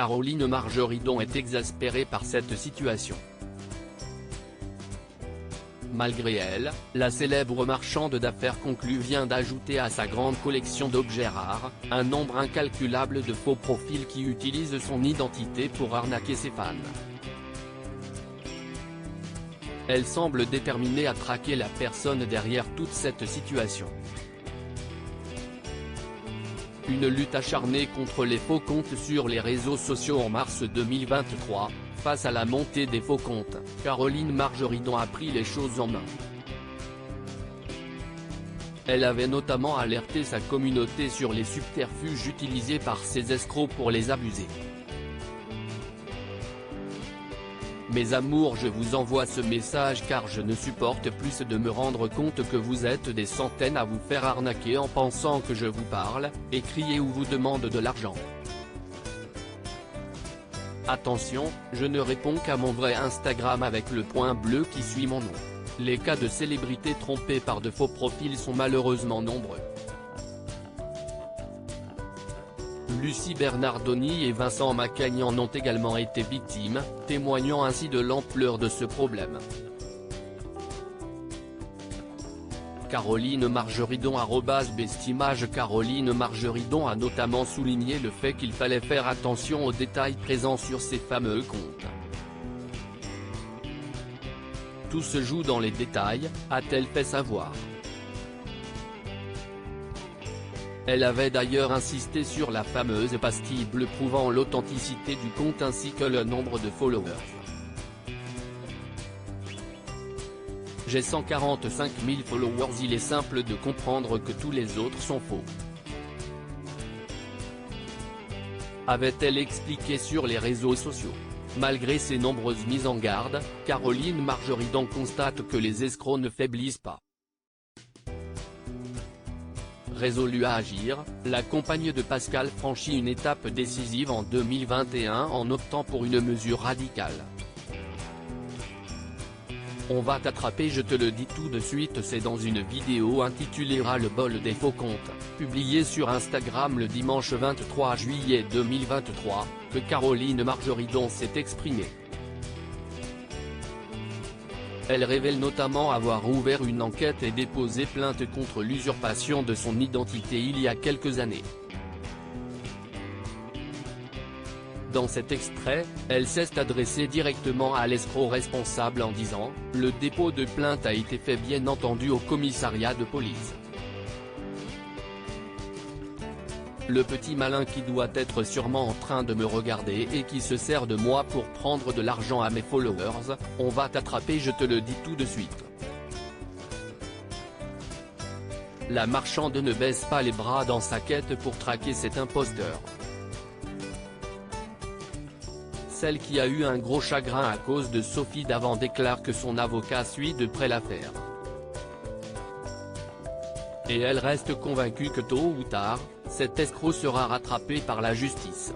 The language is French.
Caroline Margeridon est exaspérée par cette situation. Malgré elle, la célèbre marchande d'affaires conclue vient d'ajouter à sa grande collection d'objets rares, un nombre incalculable de faux profils qui utilisent son identité pour arnaquer ses fans. Elle semble déterminée à traquer la personne derrière toute cette situation. Une lutte acharnée contre les faux comptes sur les réseaux sociaux en mars 2023, face à la montée des faux comptes, Caroline Margeridon a pris les choses en main. Elle avait notamment alerté sa communauté sur les subterfuges utilisés par ces escrocs pour les abuser. Mes amours, je vous envoie ce message car je ne supporte plus de me rendre compte que vous êtes des centaines à vous faire arnaquer en pensant que je vous parle, écriez ou vous demande de l'argent. Attention, je ne réponds qu'à mon vrai Instagram avec le point bleu qui suit mon nom. Les cas de célébrités trompées par de faux profils sont malheureusement nombreux. Lucie Bernardoni et Vincent Macaigne en ont également été victimes, témoignant ainsi de l'ampleur de ce problème. Caroline Margeridon @bestimage Caroline Margeridon a notamment souligné le fait qu'il fallait faire attention aux détails présents sur ces fameux comptes. Tout se joue dans les détails, a-t-elle fait savoir. Elle avait d'ailleurs insisté sur la fameuse pastille bleue prouvant l'authenticité du compte ainsi que le nombre de followers. J'ai 145 000 followers, il est simple de comprendre que tous les autres sont faux. Avait-elle expliqué sur les réseaux sociaux. Malgré ses nombreuses mises en garde, Caroline Margeridon constate que les escrocs ne faiblissent pas. Résolue à agir, la compagne de Pascal franchit une étape décisive en 2021 en optant pour une mesure radicale. On va t'attraper, je te le dis tout de suite, c'est dans une vidéo intitulée Ras le bol des faux comptes, publiée sur Instagram le dimanche 23 juillet 2023, que Caroline Margeridon s'est exprimée. Elle révèle notamment avoir ouvert une enquête et déposé plainte contre l'usurpation de son identité il y a quelques années. Dans cet extrait, elle s'est adressée directement à l'escroc responsable en disant « Le dépôt de plainte a été fait bien entendu au commissariat de police. Le petit malin qui doit être sûrement en train de me regarder et qui se sert de moi pour prendre de l'argent à mes followers, on va t'attraper, je te le dis tout de suite. » La marchande ne baisse pas les bras dans sa quête pour traquer cet imposteur. Celle qui a eu un gros chagrin à cause de Sophie Davant déclare que son avocat suit de près l'affaire. Et elle reste convaincue que tôt ou tard, cet escroc sera rattrapé par la justice.